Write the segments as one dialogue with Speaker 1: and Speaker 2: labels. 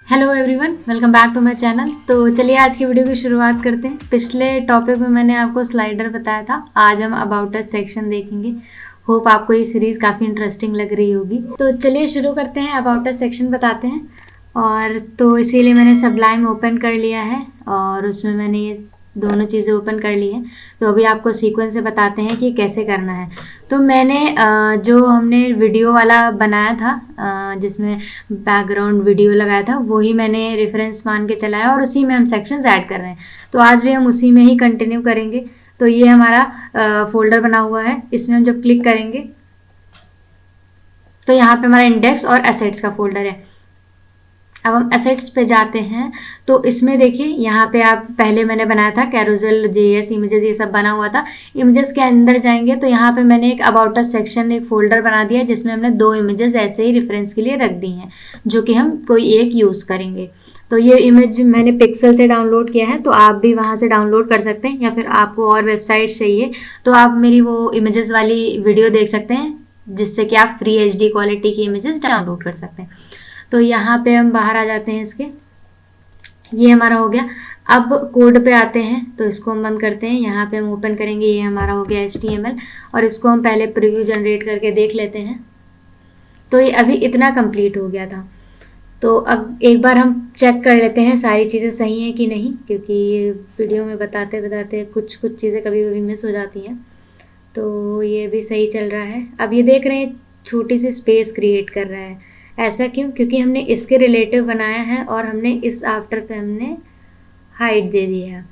Speaker 1: Hello everyone, welcome back to my channel. तो चलिए आज की वीडियो की शुरुआत करते हैं। पिछले टॉपिक में मैंने आपको स्लाइडर बताया था, आज हम अबाउट अस सेक्शन देखेंगे। होप आपको ये सीरीज़ काफ़ी इंटरेस्टिंग लग रही होगी। तो चलिए शुरू करते हैं, अबाउट अस सेक्शन बताते हैं। और तो इसीलिए मैंने सबलाइम ओपन कर लिया है और उसमें मैंने ये दोनों चीज़ें ओपन कर ली हैं। तो अभी आपको सीक्वेंस से बताते हैं कि कैसे करना है। तो मैंने जो हमने वीडियो वाला बनाया था, जिसमें बैकग्राउंड वीडियो लगाया था, वही मैंने रेफरेंस मान के चलाया और उसी में हम सेक्शंस ऐड कर रहे हैं। तो आज भी हम उसी में ही कंटिन्यू करेंगे। तो ये हमारा फोल्डर बना हुआ है, इसमें हम जब क्लिक करेंगे तो यहाँ पे हमारा इंडेक्स और एसेट्स का फोल्डर है। अब हम एसेट्स पे जाते हैं तो इसमें देखिए, यहाँ पे आप पहले मैंने बनाया था कैरोसेल जेएस इमेजेस, ये सब बना हुआ था। इमेजेस के अंदर जाएंगे तो यहाँ पे मैंने एक अबाउट अस सेक्शन, एक फोल्डर बना दिया जिसमें हमने 2 इमेजेस ऐसे ही रेफरेंस के लिए रख दी हैं, जो कि हम कोई एक यूज़ करेंगे। तो ये इमेज मैंने पिक्सल से डाउनलोड किया है, तो आप भी वहाँ से डाउनलोड कर सकते हैं, या फिर आपको और वेबसाइट चाहिए तो आप मेरी वो इमेजेस वाली वीडियो देख सकते हैं, जिससे कि आप फ्री HD क्वालिटी की इमेजेस डाउनलोड कर सकते हैं। तो यहाँ पे हम बाहर आ जाते हैं इसके, ये हमारा हो गया। अब कोड पे आते हैं तो इसको हम बंद करते हैं। यहाँ पे हम ओपन करेंगे, ये हमारा हो गया HTML और इसको हम पहले प्रीव्यू जनरेट करके देख लेते हैं। तो ये अभी इतना कंप्लीट हो गया था। तो अब एक बार हम चेक कर लेते हैं सारी चीज़ें सही हैं कि नहीं, क्योंकि वीडियो में बताते बताते कुछ चीज़ें कभी कभी मिस हो जाती हैं। तो ये भी सही चल रहा है। अब ये देख रहे हैं छोटी सी स्पेस क्रिएट कर रहा है, ऐसा क्यों? क्योंकि हमने इसके रिलेटिव बनाया है और हमने इस आफ्टर पे हमने हाइट दे दी है,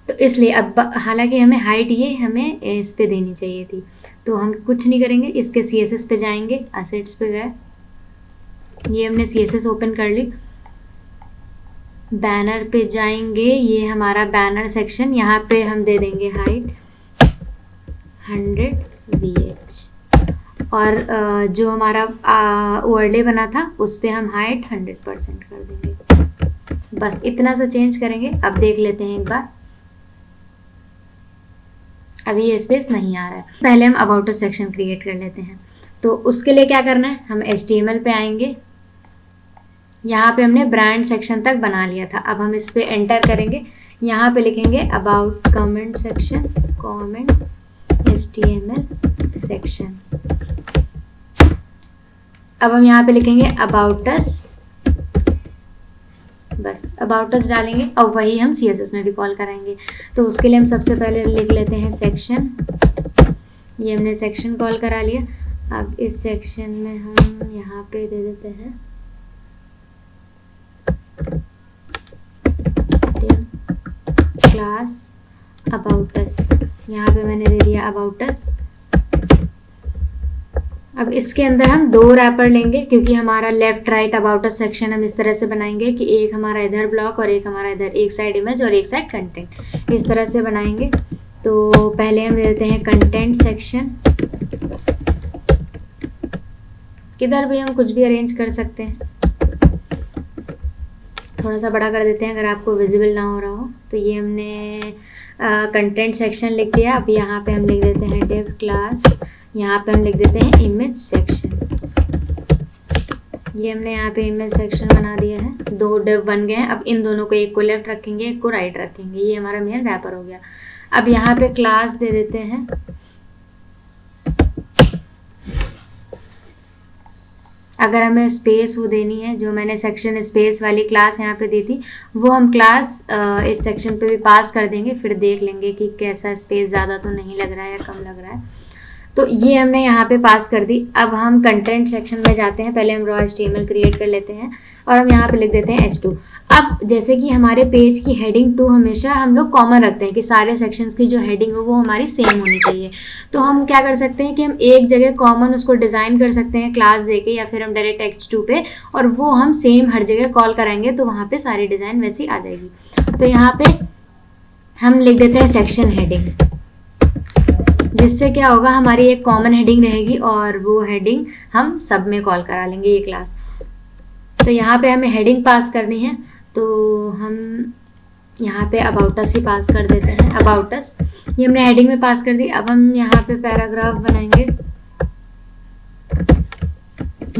Speaker 1: तो इसलिए अब हालांकि हमें हाइट ये हमें इस पे देनी चाहिए थी। तो हम कुछ नहीं करेंगे, इसके CSS पे जाएंगे, एसेट्स पे गए, ये हमने CSS ओपन कर ली। बैनर पे जाएंगे, ये हमारा बैनर सेक्शन, यहाँ पे हम दे देंगे हाइट 100 VH और जो हमारा ओवरले बना था उस पर हम हाइट 100% कर देंगे। बस इतना सा चेंज करेंगे। अब देख लेते हैं एक बार, अभी ये स्पेस नहीं आ रहा है। पहले हम अबाउट अस सेक्शन क्रिएट कर लेते हैं। तो उसके लिए क्या करना है, हम HTML पे आएंगे, यहाँ पे हमने ब्रांड सेक्शन तक बना लिया था। अब हम इस पे एंटर करेंगे, यहाँ पे लिखेंगे about comment section, comment HTML section. अब हम यहाँ पे लिखेंगे अबाउट अस, बस अबाउट अस डालेंगे और वही हम CSS में भी कॉल कराएंगे। तो उसके लिए हम सबसे पहले लिख लेते हैं सेक्शन, ये हमने सेक्शन कॉल करा लिया। अब इस सेक्शन में हम यहाँ पे दे देते हैं क्लास अबाउट अस, यहाँ पे मैंने दे दिया अबाउट अस। अब इसके अंदर हम 2 रैपर लेंगे, क्योंकि हमारा left right about us section हम इस तरह से बनाएंगे कि एक हमारा इधर ब्लॉक और एक हमारा इधर, एक साइड इमेज और एक साइड कंटेंट, इस तरह से बनाएंगे। तो पहले हम देते हैं कंटेंट सेक्शन, किधर भी हम कुछ भी अरेंज कर सकते हैं, थोड़ा सा बड़ा कर देते हैं अगर आपको विजिबल ना हो रहा हो। तो ये हमने कंटेंट सेक्शन लिख दिया। अब यहाँ पे हम लिख देते हैं डिव क्लास, यहाँ पे हम लिख देते हैं इमेज सेक्शन, ये हमने यहाँ पे इमेज सेक्शन बना दिया है। 2 डिव बन गए हैं। अब इन दोनों को, एक को लेफ्ट रखेंगे एक को राइट रखेंगे, ये हमारा मेन रैपर हो गया। अब यहाँ पे क्लास दे देते हैं, अगर हमें स्पेस वो देनी है, जो मैंने सेक्शन स्पेस वाली क्लास यहाँ पे दी थी, वो हम क्लास इस सेक्शन पे भी पास कर देंगे, फिर देख लेंगे कि कैसा स्पेस ज़्यादा तो नहीं लग रहा है या कम लग रहा है। तो ये हमने यहाँ पे पास कर दी। अब हम कंटेंट सेक्शन में जाते हैं, पहले हम रॉ HTML क्रिएट कर लेते हैं और हम यहाँ पे लिख देते हैं H2। अब जैसे कि हमारे पेज की हेडिंग 2 हमेशा हम लोग कॉमन रखते हैं कि सारे सेक्शंस की जो हेडिंग हो वो हमारी सेम होनी चाहिए। तो हम क्या कर सकते हैं कि हम एक जगह कॉमन उसको डिज़ाइन कर सकते हैं क्लास देके, या फिर हम डायरेक्ट H2 पे, और वो हम सेम हर जगह कॉल कराएंगे तो वहाँ पे सारी डिज़ाइन वैसी आ जाएगी। तो यहाँ पे हम लिख देते हैं सेक्शन हेडिंग, जिससे क्या होगा, हमारी एक कॉमन हेडिंग रहेगी और वो हेडिंग हम सब में कॉल करा लेंगे ये क्लास। तो यहाँ पे हमें हेडिंग पास करनी है, तो हम यहाँ पे अबाउट अस ही पास कर देते हैं। अबाउट अस ये हमने हेडिंग में पास कर दी। अब हम यहाँ पे पैराग्राफ बनाएंगे,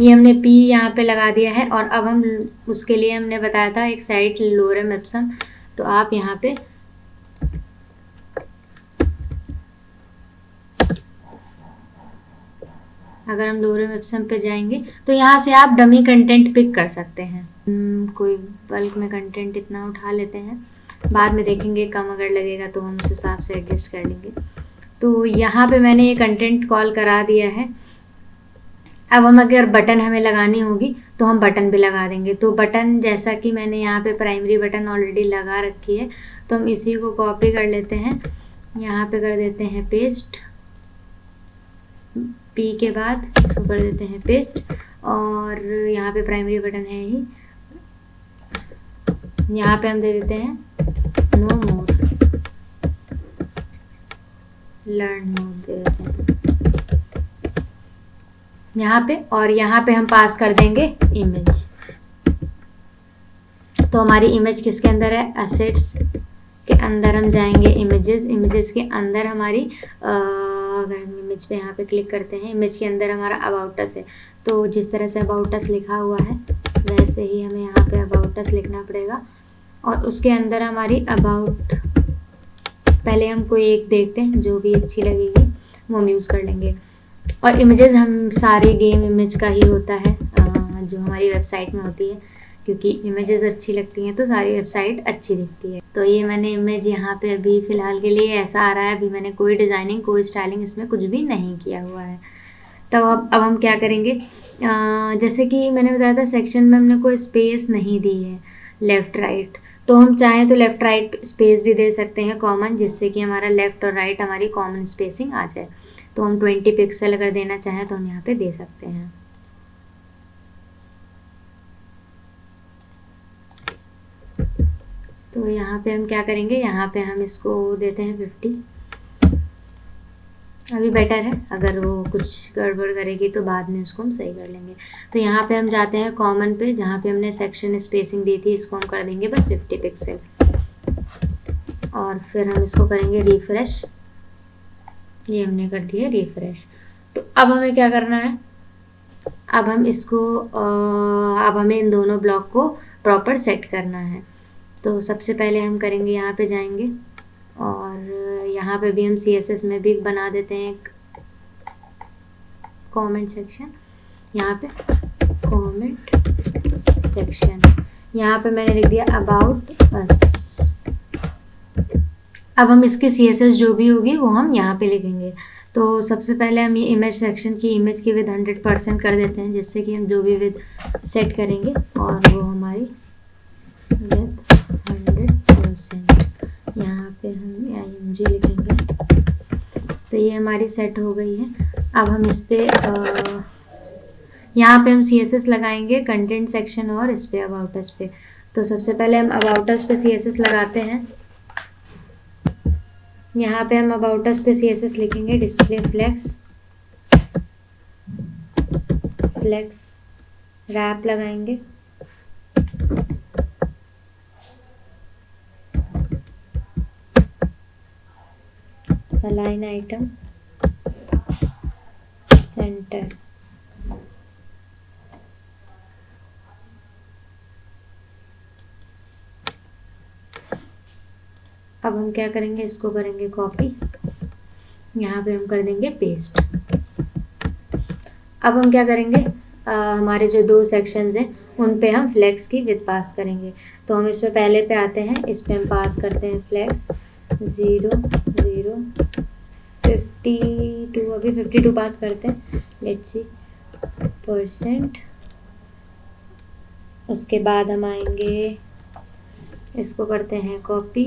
Speaker 1: ये हमने P यहाँ पे लगा दिया है। और अब हम उसके लिए हमने बताया था एक साइट लोरेम इप्सम, तो आप यहाँ पे अगर हम लोरेम इप्सम पे जाएंगे तो यहाँ से आप डमी कंटेंट पिक कर सकते हैं। कोई बल्क में कंटेंट इतना उठा लेते हैं, बाद में देखेंगे कम अगर लगेगा तो हम उस हिसाब से एडजस्ट कर लेंगे। तो यहाँ पे मैंने ये कंटेंट कॉल करा दिया है। अब हम अगर बटन हमें लगानी होगी तो हम बटन भी लगा देंगे। तो बटन जैसा कि मैंने यहाँ पे प्राइमरी बटन ऑलरेडी लगा रखी है, तो हम इसी को कॉपी कर लेते हैं, यहाँ पे कर देते हैं पेस्ट, P के बाद इसको कर देते हैं पेस्ट, और यहाँ पे प्राइमरी बटन है ही, यहाँ पे हम दे देते हैं नो मोर, लर्न मोर दे देते हैं यहाँ पे, और यहाँ पे हम पास कर देंगे इमेज। तो हमारी इमेज किसके अंदर है, एसेट्स के अंदर हम जाएंगे, इमेजेस के अंदर हमारी अगर हम इमेज पे यहाँ पे क्लिक करते हैं, इमेज के अंदर हमारा अबाउट अस है। तो जिस तरह से अबाउट अस लिखा हुआ है वैसे ही हमें यहाँ पे अबाउट अस लिखना पड़ेगा, और उसके अंदर हमारी अबाउट, पहले हम कोई एक देखते हैं जो भी अच्छी लगेगी वो हम यूज़ कर लेंगे। और इमेजेस हम सारी गेम इमेज का ही होता है जो हमारी वेबसाइट में होती है, क्योंकि इमेजेस अच्छी लगती हैं तो सारी वेबसाइट अच्छी दिखती है। तो ये मैंने इमेज यहाँ पे अभी फ़िलहाल के लिए ऐसा आ रहा है, अभी मैंने कोई डिज़ाइनिंग कोई स्टाइलिंग इसमें कुछ भी नहीं किया हुआ है। तो अब हम क्या करेंगे, जैसे कि मैंने बताया था सेक्शन में हमने कोई स्पेस नहीं दी है लेफ़्ट राइट, तो हम चाहें तो लेफ़्ट राइट स्पेस भी दे सकते हैं कॉमन, जिससे कि हमारा लेफ़्ट और राइट हमारी कॉमन स्पेसिंग आ जाए। तो हम 20 पिक्सल अगर देना चाहें तो हम यहाँ पे दे सकते हैं। तो यहाँ पे हम क्या करेंगे, यहाँ पे हम इसको देते हैं 50, अभी बेटर है, अगर वो कुछ गड़बड़ करेगी तो बाद में उसको हम सही कर लेंगे। तो यहाँ पे हम जाते हैं कॉमन पे, जहाँ पे हमने सेक्शन स्पेसिंग दी थी इसको हम कर देंगे बस 50 पिक्सल, और फिर हम इसको करेंगे रिफ्रेश, ये हमने कर दिया रिफ्रेश। तो अब हमें क्या करना है, अब हम इसको अब हमें इन दोनों ब्लॉक को प्रॉपर सेट करना है। तो सबसे पहले हम करेंगे, यहाँ पे जाएंगे और यहाँ पे भी हम CSS में भी बना देते हैं एक कमेंट सेक्शन, यहाँ पे कमेंट सेक्शन, यहाँ पे मैंने लिख दिया अबाउट अस। अब हम इसके CSS जो भी होगी वो हम यहाँ पे लिखेंगे। तो सबसे पहले हम ये इमेज सेक्शन की इमेज की विद 100% कर देते हैं, जिससे कि हम जो भी विद सेट करेंगे और वो हमारी विद 100%, यहाँ पे हम img लिखेंगे। तो ये हमारी सेट हो गई है। अब हम इस पे यहाँ पे हम CSS लगाएंगे कंटेंट सेक्शन और इस पे अबाउट अस पे। तो सबसे पहले हम अबाउट अस पे CSS लगाते हैं। यहाँ पे हम अबाउट अस पे CSS लिखेंगे डिस्प्ले फ्लेक्स रैप लगाएंगे, अलाइन आइटम सेंटर, अब हम क्या करेंगे, इसको करेंगे कॉपी, यहाँ पे हम कर देंगे पेस्ट। अब हम क्या करेंगे, हमारे जो दो सेक्शंस हैं उन पे हम फ्लेक्स की विद पास करेंगे। तो हम इस पे पहले पे आते हैं, इस पे हम पास करते हैं फ्लेक्स 0 0 52, अभी 52 पास करते हैं, लेट्स सी %। उसके बाद हम आएंगे, इसको करते हैं कॉपी,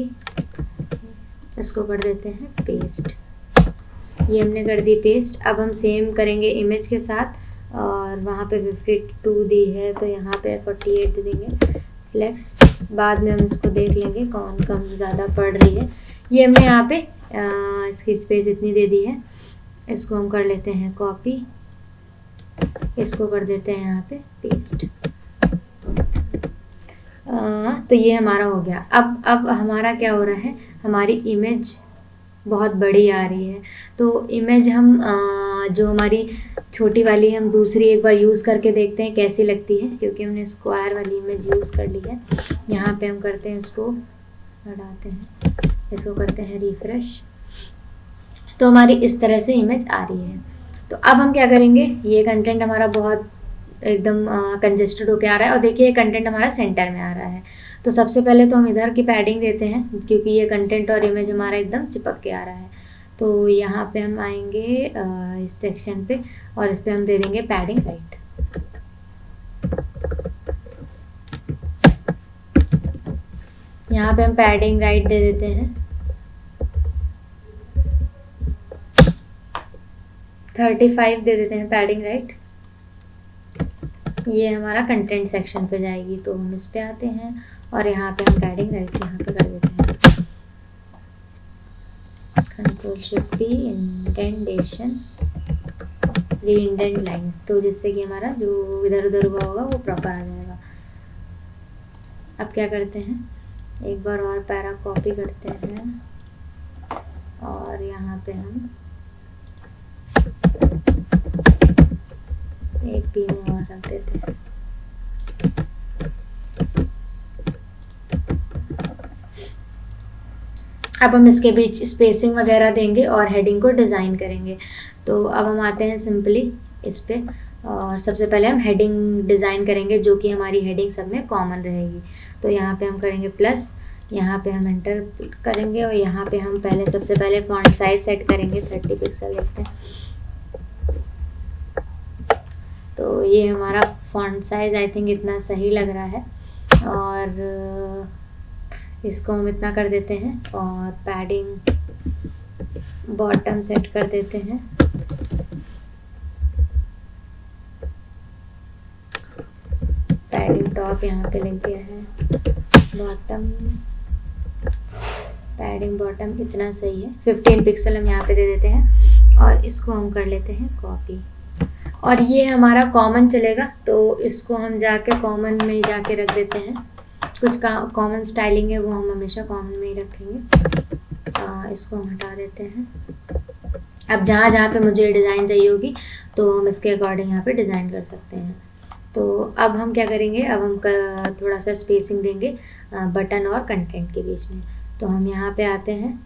Speaker 1: इसको कर देते हैं पेस्ट, ये हमने कर दी पेस्ट। अब हम सेम करेंगे इमेज के साथ, और वहाँ पे 52 दी है तो यहाँ पे 48 देंगे फ्लेक्स। बाद में हम इसको देख लेंगे कौन कम ज़्यादा पड़ रही है। ये हमने यहाँ पे इसकी स्पेस इतनी दे दी है, इसको हम कर लेते हैं कॉपी, इसको कर देते हैं यहाँ पे पेस्ट। तो ये हमारा हो गया। अब हमारा क्या हो रहा है, हमारी इमेज बहुत बड़ी आ रही है। तो इमेज हम जो हमारी छोटी वाली हम दूसरी एक बार यूज़ करके देखते हैं कैसी लगती है, क्योंकि हमने स्क्वायर वाली इमेज यूज़ कर ली है। यहाँ पे हम करते हैं, इसको हटाते हैं, इसको करते हैं रिफ्रेश, तो हमारी इस तरह से इमेज आ रही है। तो अब हम क्या करेंगे, ये कंटेंट हमारा बहुत एकदम कंजेस्टेड होके आ रहा है और देखिए ये कंटेंट हमारा सेंटर में आ रहा है। तो सबसे पहले तो हम इधर की पैडिंग देते हैं, क्योंकि ये कंटेंट और इमेज हमारा एकदम चिपक के आ रहा है। तो यहाँ पे हम आएंगे इस सेक्शन पे और इस पे हम दे देंगे पैडिंग राइट। यहाँ पे हम पैडिंग राइट दे देते हैं 35 दे देते हैं पैडिंग राइट। ये हमारा कंटेंट सेक्शन पे जाएगी, तो हम इस पे आते हैं और यहाँ पे हम पैडिंग राइट यहाँ पे कर देते हैं, कंट्रोल शिफ्ट पी, इंडेंटेशन, री इंडेंट लाइन्स, तो जिससे कि हमारा जो इधर उधर हुआ होगा वो प्रॉपर आ जाएगा। अब क्या करते हैं, एक बार और पैरा कॉपी करते हैं और यहाँ पे हम एक पी में और रख देते हैं। अब हम इसके बीच स्पेसिंग वगैरह देंगे और हेडिंग को डिज़ाइन करेंगे। तो अब हम आते हैं सिंपली इस पे और सबसे पहले हम हेडिंग डिज़ाइन करेंगे, जो कि हमारी हेडिंग सब में कॉमन रहेगी। तो यहाँ पे हम करेंगे प्लस, यहाँ पे हम एंटर करेंगे और यहाँ पे हम पहले सबसे पहले फॉन्ट साइज सेट करेंगे, 30 पिक्सल लेते हैं। तो ये हमारा फॉन्ट साइज आई थिंक इतना सही लग रहा है और इसको हम इतना कर देते हैं और पैडिंग बॉटम सेट कर देते हैं। पैडिंग टॉप यहाँ पे लिख दिया है, बॉटम, पैडिंग बॉटम इतना सही है। 15 पिक्सल हम यहाँ पे दे देते हैं और इसको हम कर लेते हैं कॉपी। और ये हमारा कॉमन चलेगा, तो इसको हम जाके कॉमन में जाके रख देते हैं। कुछ कॉमन स्टाइलिंग है वो हम हमेशा कॉमन में ही रखेंगे। इसको हम हटा देते हैं। अब जहाँ जहाँ पे मुझे डिज़ाइन चाहिए होगी तो हम इसके अकॉर्डिंग यहाँ पे डिज़ाइन कर सकते हैं। तो अब हम क्या करेंगे, अब हम थोड़ा सा स्पेसिंग देंगे बटन और कंटेंट के बीच में। तो हम यहाँ पे आते हैं,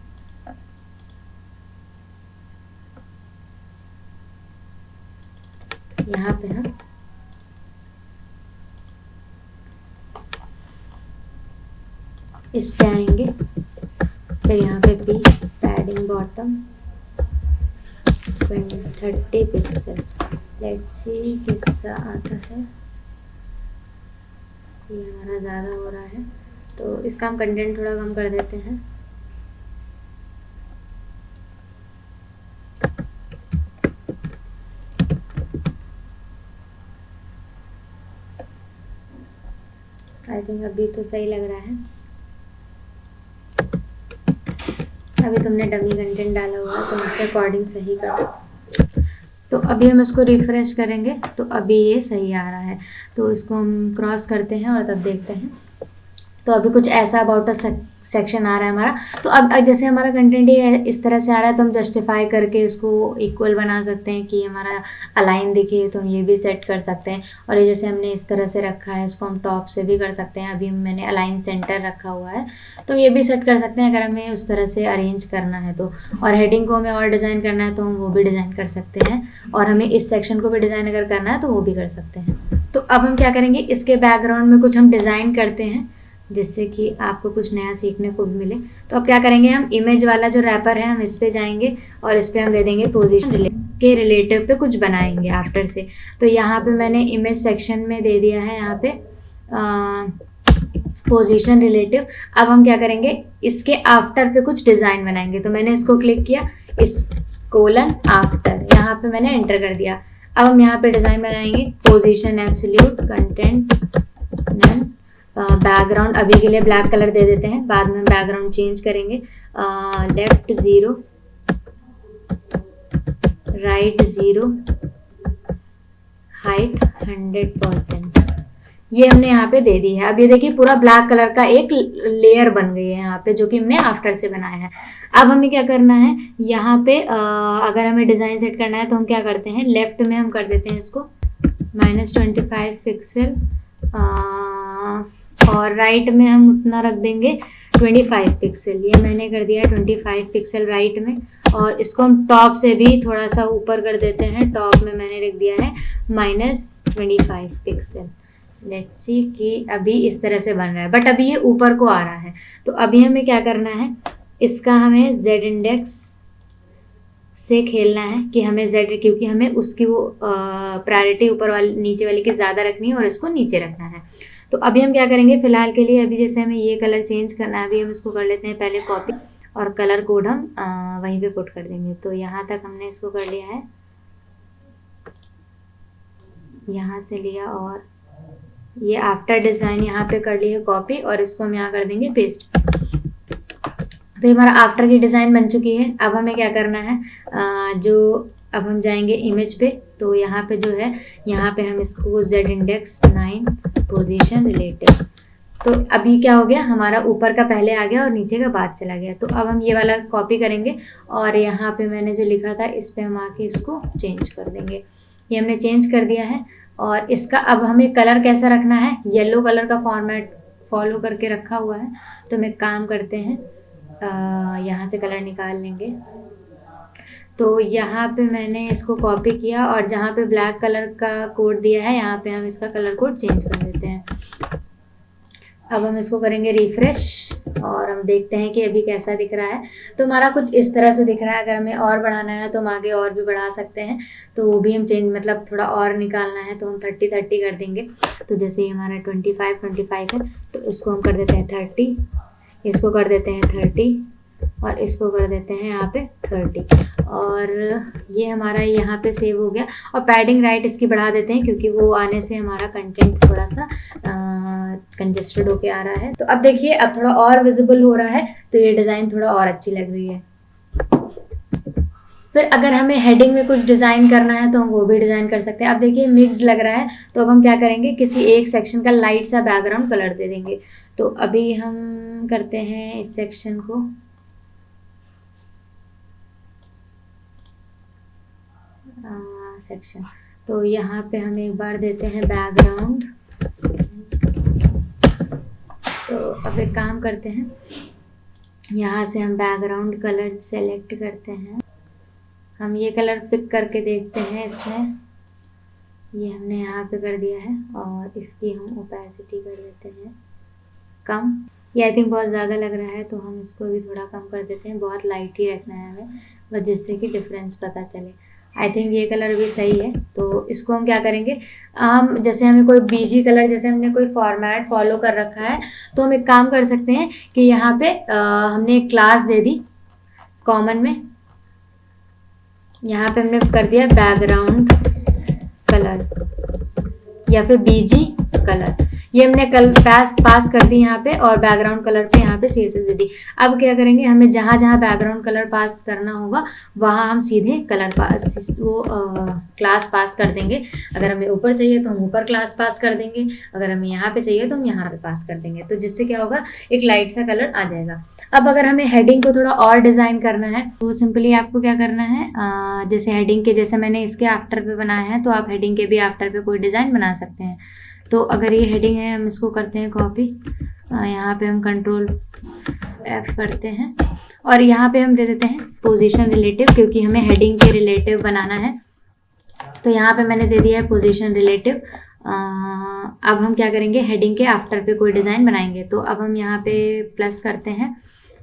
Speaker 1: यहाँ पे हम इस पे आएंगे, फिर यहाँ पे P, padding bottom 30 pixel, let's see कितना आता है। ये हमारा ज़्यादा हो रहा है तो इसका हम कंटेंट थोड़ा कम कर देते हैं। आई थिंक अभी तो सही लग रहा है। अभी तुमने डमी कंटेंट डाला हुआ है तो उसके अकॉर्डिंग सही कर दो। तो अभी हम इसको रिफ्रेश करेंगे तो अभी ये सही आ रहा है। तो इसको हम क्रॉस करते हैं और तब देखते हैं। तो अभी कुछ ऐसा अबाउट अ सेक्शन आ रहा है हमारा। तो अब जैसे हमारा कंटेंट ही इस तरह से आ रहा है तो हम जस्टिफाई करके इसको इक्वल बना सकते हैं कि हमारा अलाइन दिखे, तो हम ये भी सेट कर सकते हैं। और ये जैसे हमने इस तरह से रखा है इसको हम टॉप से भी कर सकते हैं। अभी मैंने अलाइन सेंटर रखा हुआ है तो ये भी सेट कर सकते हैं अगर हमें उस तरह से अरेंज करना है तो। और हेडिंग को हमें और डिज़ाइन करना है तो हम वो भी डिज़ाइन कर सकते हैं, और हमें इस सेक्शन को भी डिज़ाइन अगर करना है तो वो भी कर सकते हैं। तो अब हम क्या करेंगे, इसके बैकग्राउंड में कुछ हम डिज़ाइन करते हैं जिससे कि आपको कुछ नया सीखने को भी मिले। तो अब क्या करेंगे, हम इमेज वाला जो रैपर है हम इस पे जाएंगे और इस पे हम दे देंगे पोजीशन के रिलेटिव पे कुछ बनाएंगे आफ्टर से। तो यहाँ पे मैंने इमेज सेक्शन में दे दिया है यहाँ पे पोजीशन रिलेटिव। अब हम क्या करेंगे, इसके आफ्टर पे कुछ डिज़ाइन बनाएंगे। तो मैंने इसको क्लिक किया, इस कोलन आफ्टर, यहाँ पे मैंने एंटर कर दिया। अब हम यहाँ पे डिज़ाइन बनाएंगे, position absolute, content none, background अभी के लिए ब्लैक कलर दे देते हैं, बाद में बैकग्राउंड चेंज करेंगे। Left 0, right 0, height 100%। ये हमने यहाँ पे दे दी है। अब ये देखिए पूरा ब्लैक कलर का एक लेयर बन गई है यहाँ पे, जो कि हमने आफ्टर से बनाया है। अब हमें क्या करना है, यहाँ पे अगर हमें डिजाइन सेट करना है तो हम क्या करते हैं, लेफ्ट में हम कर देते हैं इसको -25 पिक्सल, और राइट में हम उतना रख देंगे 25 पिक्सल। ये मैंने कर दिया है 25 पिक्सल राइट में, और इसको हम टॉप से भी थोड़ा सा ऊपर कर देते हैं। टॉप में मैंने रख दिया है -25 पिक्सल। लेट्स सी कि अभी इस तरह से बन रहा है, बट अभी ये ऊपर को आ रहा है। तो अभी हमें क्या करना है, इसका हमें Z इंडेक्स से खेलना है कि हमें Z, क्योंकि हमें उसकी वो प्रायोरिटी ऊपर वाली नीचे वाली की ज़्यादा रखनी है और इसको नीचे रखना है। तो अभी हम क्या करेंगे, फिलहाल के लिए अभी जैसे हमें ये कलर चेंज करना है, अभी हम इसको कर लेते हैं पहले कॉपी, और कलर कोड हम वहीं पे पुट कर देंगे। तो यहाँ तक हमने इसको कर लिया है, यहाँ से लिया और ये आफ्टर डिज़ाइन यहाँ पे कर ली है कॉपी, और इसको हम यहाँ कर देंगे पेस्ट। तो ये हमारा आफ्टर की डिज़ाइन बन चुकी है। अब हमें क्या करना है, अब हम जाएंगे इमेज पे, तो यहाँ पे जो है, यहाँ पे हम इसको Z इंडेक्स 9 पोजीशन रिलेटिव। तो अभी क्या हो गया, हमारा ऊपर का पहले आ गया और नीचे का बाद चला गया। तो अब हम ये वाला कॉपी करेंगे, और यहाँ पे मैंने जो लिखा था इस पे हम आके इसको चेंज कर देंगे। ये हमने चेंज कर दिया है। और इसका अब हमें कलर कैसा रखना है, येलो कलर का फॉर्मेट फॉलो करके रखा हुआ है। तो हम एक काम करते हैं, यहाँ से कलर निकाल लेंगे। तो यहाँ पे मैंने इसको कॉपी किया, और जहाँ पे ब्लैक कलर का कोड दिया है यहाँ पे हम इसका कलर कोड चेंज कर देते हैं। अब हम इसको करेंगे रिफ्रेश, और हम देखते हैं कि अभी कैसा दिख रहा है। तो हमारा कुछ इस तरह से दिख रहा है। अगर हमें और बढ़ाना है तो हम आगे और भी बढ़ा सकते हैं, तो वो भी हम चेंज, मतलब थोड़ा और निकालना है तो हम 30 कर देंगे। तो जैसे ही हमारा 25 है, तो इसको हम कर देते हैं 30, इसको कर देते हैं 30, और इसको कर देते हैं यहाँ पे 30, और ये हमारा यहाँ पे सेव हो गया। और पैडिंग राइट इसकी बढ़ा देते हैं, क्योंकि वो आने से हमारा कंटेंट थोड़ा सा कंजेस्टेड होके आ रहा है। तो अब देखिए, अब थोड़ा और विजिबल हो रहा है, तो ये डिज़ाइन थोड़ा और अच्छी लग रही है। फिर अगर हमें हेडिंग में कुछ डिज़ाइन करना है तो हम वो भी डिज़ाइन कर सकते हैं। अब देखिए मिक्स्ड लग रहा है, तो अब हम क्या करेंगे, किसी एक सेक्शन का लाइट सा बैकग्राउंड कलर दे देंगे। तो अभी हम करते हैं इस सेक्शन को सेक्शन, तो यहाँ पे हम एक बार देते हैं बैकग्राउंड। तो अब एक काम करते हैं, यहाँ से हम बैकग्राउंड कलर सेलेक्ट करते हैं। हम ये कलर पिक करके देखते हैं इसमें, ये हमने यहाँ पे कर दिया है, और इसकी हम ओपेसिटी कर देते हैं कम। ये आई थिंक बहुत ज़्यादा लग रहा है, तो हम इसको भी थोड़ा कम कर देते हैं। बहुत लाइट ही रखना है हमें, बस जिससे कि डिफरेंस पता चले। आई थिंक ये कलर भी सही है। तो इसको हम क्या करेंगे, हम जैसे हमें कोई बीजी कलर, जैसे हमने कोई फॉर्मेट फॉलो कर रखा है, तो हम एक काम कर सकते हैं कि यहाँ पे हमने एक क्लास दे दी कॉमन में, यहाँ पे हमने कर दिया बैकग्राउंड कलर या फिर बीजी कलर। ये हमने कल पास कर दी यहाँ पे, और बैकग्राउंड कलर पे यहाँ पे CSS दे दी। अब क्या करेंगे, हमें जहाँ जहाँ बैकग्राउंड कलर पास करना होगा वहाँ हम सीधे कलर पास क्लास पास कर देंगे। अगर हमें ऊपर चाहिए तो हम ऊपर क्लास पास कर देंगे, अगर हमें यहाँ पे चाहिए तो हम यहाँ पे पास कर देंगे। तो जिससे क्या होगा, एक लाइट सा कलर आ जाएगा। अब अगर हमें हेडिंग को थोड़ा और डिज़ाइन करना है, तो सिंपली आपको क्या करना है, जैसे हेडिंग के, जैसे मैंने इसके आफ्टर पे बनाया है, तो आप हेडिंग के भी आफ्टर पे कोई डिज़ाइन बना सकते हैं। तो अगर ये हेडिंग है, हम इसको करते हैं कॉपी, यहाँ पे हम Ctrl F करते हैं, और यहाँ पे हम दे देते हैं पोजीशन रिलेटिव, क्योंकि हमें हेडिंग के रिलेटिव बनाना है। तो यहाँ पे मैंने दे दिया है पोजीशन रिलेटिव। अब हम क्या करेंगे, हेडिंग के आफ्टर पे कोई डिज़ाइन बनाएंगे। तो अब हम यहाँ पे प्लस करते हैं,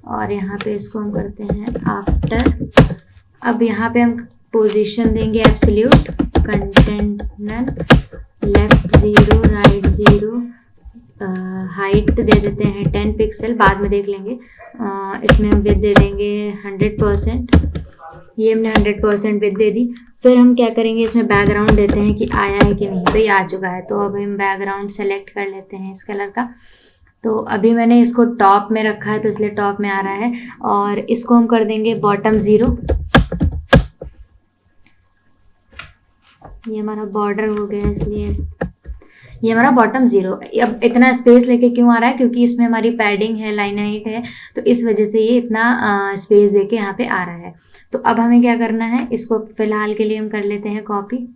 Speaker 1: और यहाँ पे इसको हम करते हैं आफ्टर। अब यहाँ पे हम पोजीशन देंगे absolute, content none, left 0 right 0, height दे देते हैं 10 पिक्सल, बाद में देख लेंगे। इसमें हम विड्थ दे देंगे 100%, ये हमने 100% विड्थ दे दी। फिर हम क्या करेंगे, इसमें बैकग्राउंड देते हैं कि आया है कि नहीं। तो ये आ चुका है, तो अब हम बैकग्राउंड सेलेक्ट कर लेते हैं इस कलर का। तो अभी मैंने इसको टॉप में रखा है, तो इसलिए टॉप में आ रहा है, और इसको हम कर देंगे बॉटम 0। ये हमारा बॉर्डर हो गया, इसलिए ये हमारा बॉटम 0। अब इतना स्पेस लेके क्यों आ रहा है, क्योंकि इसमें हमारी पैडिंग है, लाइन हाइट है, तो इस वजह से ये इतना स्पेस देके यहाँ पे आ रहा है। तो अब हमें क्या करना है, इसको फिलहाल के लिए हम कर लेते हैं कॉपी।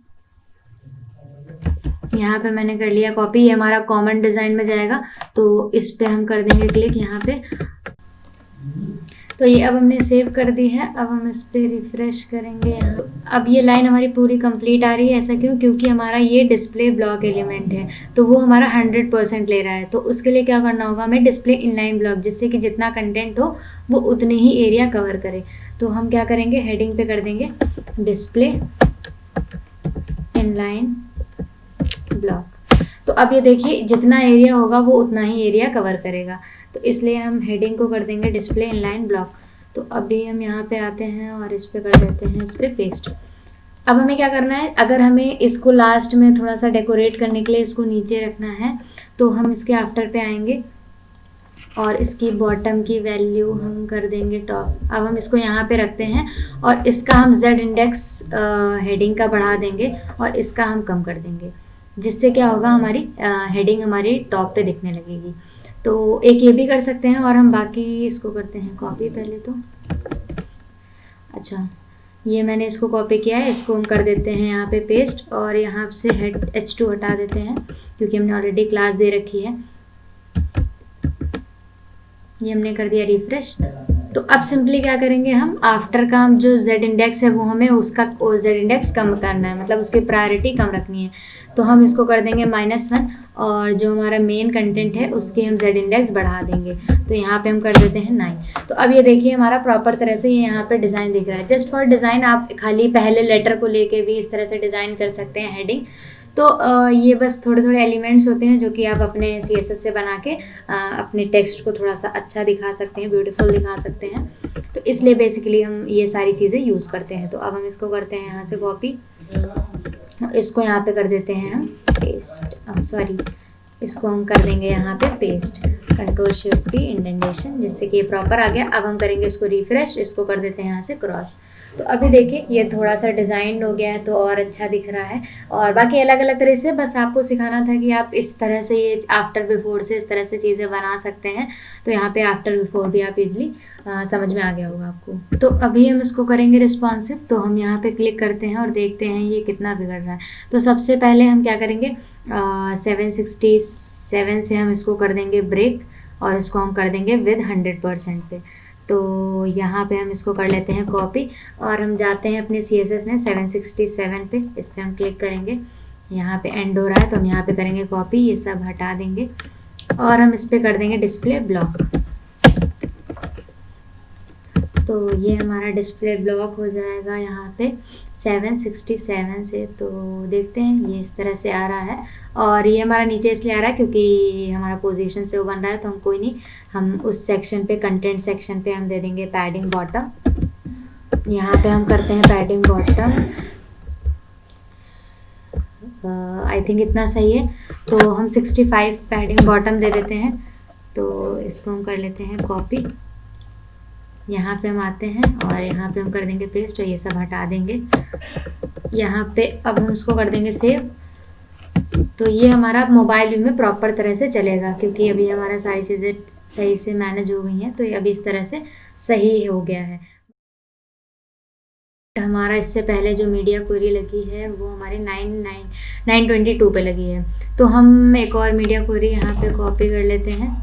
Speaker 1: यहाँ पे मैंने कर लिया कॉपी, ये हमारा कॉमन डिजाइन में जाएगा, तो इस पे हम कर देंगे क्लिक यहाँ पे। तो ये अब हमने सेव कर दी है। अब हम इस पे रिफ्रेश करेंगे यहाँ। अब ये लाइन हमारी पूरी कंप्लीट आ रही है। ऐसा क्यों? क्योंकि हमारा ये डिस्प्ले ब्लॉक एलिमेंट है, तो वो हमारा 100% ले रहा है। तो उसके लिए क्या करना होगा हमें, डिस्प्ले इनलाइन ब्लॉक, जिससे कि जितना कंटेंट हो वो उतने ही एरिया कवर करे। तो हम क्या करेंगे, हेडिंग पे कर देंगे डिस्प्ले इनलाइन ब्लॉक। तो अब ये देखिए जितना एरिया होगा वो उतना ही एरिया कवर करेगा, तो इसलिए हम हेडिंग को कर देंगे डिस्प्ले इनलाइन ब्लॉक। तो अभी हम यहाँ पे आते हैं और इस पे कर देते हैं इस पे पेस्ट। अब हमें क्या करना है, अगर हमें इसको लास्ट में थोड़ा सा डेकोरेट करने के लिए इसको नीचे रखना है, तो हम इसके आफ्टर पे आएंगे और इसकी बॉटम की वैल्यू हम कर देंगे टॉप। अब हम इसको यहाँ पे रखते हैं और इसका हम जेड इंडेक्स हेडिंग का बढ़ा देंगे और इसका हम कम कर देंगे, जिससे क्या होगा, हमारी हेडिंग हमारी टॉप पे दिखने लगेगी। तो एक ये भी कर सकते हैं और हम बाकी इसको करते हैं कॉपी पहले तो। अच्छा, ये मैंने इसको कॉपी किया है, इसको हम कर देते हैं यहाँ पे पेस्ट और यहाँ से हेड H2 हटा देते हैं, क्योंकि हमने ऑलरेडी क्लास दे रखी है। ये हमने कर दिया रिफ्रेश। तो अब सिंपली क्या करेंगे, हम आफ्टर का हम जो जेड इंडेक्स है वो हमें उसका जेड इंडेक्स कम करना है, मतलब उसकी प्रायोरिटी कम रखनी है। तो हम इसको कर देंगे -1 और जो हमारा मेन कंटेंट है उसकी हम जेड इंडेक्स बढ़ा देंगे। तो यहाँ पे हम कर देते हैं 9। तो अब ये देखिए हमारा प्रॉपर तरह से ये यहाँ पे डिज़ाइन दिख रहा है। जस्ट फॉर डिज़ाइन आप खाली पहले लेटर को लेके भी इस तरह से डिज़ाइन कर सकते हैं हेडिंग। तो ये बस थोड़े थोड़े एलिमेंट्स होते हैं जो कि आप अपने CSS से बना के अपने टेक्स्ट को थोड़ा सा अच्छा दिखा सकते हैं, ब्यूटीफुल दिखा सकते हैं। तो इसलिए बेसिकली हम ये सारी चीज़ें यूज़ करते हैं। तो अब हम इसको करते हैं यहाँ से कॉपी, इसको यहाँ पे कर देते हैं हम पेस्ट, सॉरी इसको हम कर देंगे यहाँ पे पेस्ट, Ctrl+Shift+P इंडेंटेशन, जिससे कि ये प्रॉपर आ गया। अब हम करेंगे इसको रिफ्रेश, इसको कर देते हैं यहाँ से क्रॉस। तो अभी देखिए ये थोड़ा सा डिज़ाइन हो गया है, तो और अच्छा दिख रहा है। और बाकी अलग अलग तरह से बस आपको सिखाना था कि आप इस तरह से ये आफ्टर बिफोर से इस तरह से चीज़ें बना सकते हैं। तो यहाँ पे आफ्टर बिफोर भी आप इजीली समझ में आ गया होगा आपको। तो अभी हम इसको करेंगे रिस्पॉन्सिव। तो हम यहाँ पे क्लिक करते हैं और देखते हैं ये कितना बिगड़ रहा है। तो सबसे पहले हम क्या करेंगे, 767 से हम इसको कर देंगे ब्रेक और इसको हम कर देंगे विद 100% पे। तो यहाँ पे हम इसको कर लेते हैं कॉपी और हम जाते हैं अपने CSS में 767 पे, इस पर हम क्लिक करेंगे। यहाँ पे एंड हो रहा है तो हम यहाँ पे करेंगे कॉपी, ये सब हटा देंगे और हम इस पर कर देंगे डिस्प्ले ब्लॉक। तो ये हमारा डिस्प्ले ब्लॉक हो जाएगा यहाँ पे 767 से। तो देखते हैं ये इस तरह से आ रहा है और ये हमारा नीचे इसलिए आ रहा है क्योंकि हमारा पोजीशन से वो बन रहा है। तो हम कोई नहीं, हम उस सेक्शन पे, कंटेंट सेक्शन पे हम दे देंगे पैडिंग बॉटम। यहाँ पे हम करते हैं पैडिंग बॉटम, आई थिंक इतना सही है। तो हम 65 पैडिंग बॉटम दे देते हैं। तो इसको हम कर लेते हैं कॉपी, यहाँ पे हम आते हैं और यहाँ पे हम कर देंगे पेस्ट और ये सब हटा देंगे यहाँ पे। अब हम इसको कर देंगे सेव। तो ये हमारा मोबाइल व्यू में प्रॉपर तरह से चलेगा, क्योंकि अभी हमारा सारी चीज़ें सही से मैनेज हो गई हैं। तो ये अभी इस तरह से सही हो गया है। हमारा इससे पहले जो मीडिया क्वेरी लगी है वो हमारे 922 पे लगी है। तो हम एक और मीडिया क्वेरी यहाँ पे कॉपी कर लेते हैं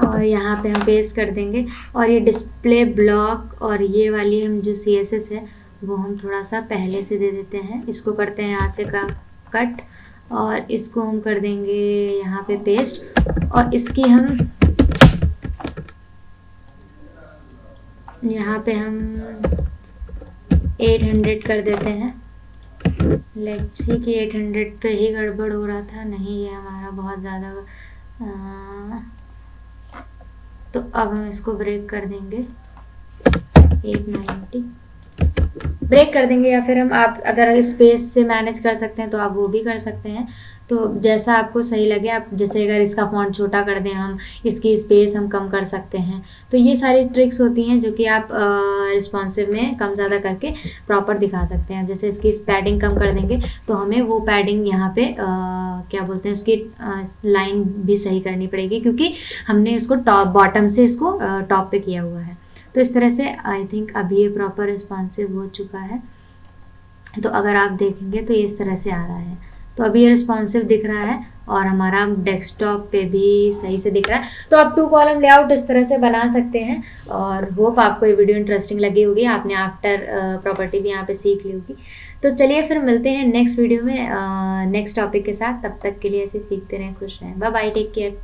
Speaker 1: और यहाँ पे हम पेस्ट कर देंगे। और ये डिस्प्ले ब्लॉक और ये वाली हम जो CSS है वो हम थोड़ा सा पहले से दे देते हैं। इसको करते हैं यहाँ से कट और इसको हम कर देंगे यहाँ पे पेस्ट और इसकी हम यहाँ पे हम 800 कर देते हैं। लेट्स सी कि 800 पे ही गड़बड़ हो रहा था, नहीं ये हमारा बहुत ज़्यादा। तो अब हम इसको ब्रेक कर देंगे 890 ब्रेक कर देंगे, या फिर हम आप अगर स्पेस से मैनेज कर सकते हैं तो आप वो भी कर सकते हैं। तो जैसा आपको सही लगे, आप जैसे अगर इसका फॉन्ट छोटा कर दें हम, इसकी स्पेस हम कम कर सकते हैं। तो ये सारी ट्रिक्स होती हैं जो कि आप रिस्पॉन्सिव में कम ज़्यादा करके प्रॉपर दिखा सकते हैं। जैसे इसकी पैडिंग कम कर देंगे तो हमें वो पैडिंग यहाँ पे क्या बोलते हैं, उसकी लाइन भी सही करनी पड़ेगी, क्योंकि हमने उसको टॉप बॉटम से इसको टॉप पे किया हुआ है। तो इस तरह से आई थिंक अभी ये प्रॉपर रिस्पॉन्सिव हो चुका है। तो अगर आप देखेंगे तो ये इस तरह से आ रहा है। तो अभी ये रिस्पॉन्सिव दिख रहा है और हमारा डेस्कटॉप पे भी सही से दिख रहा है। तो आप 2 कॉलम लेआउट इस तरह से बना सकते हैं। और होप आपको ये वीडियो इंटरेस्टिंग लगी होगी, आपने आफ्टर प्रॉपर्टी भी यहाँ पे सीख ली होगी। तो चलिए फिर मिलते हैं नेक्स्ट वीडियो में नेक्स्ट टॉपिक के साथ। तब तक के लिए ऐसे सीखते रहें, खुश रहें। Bye bye, take care.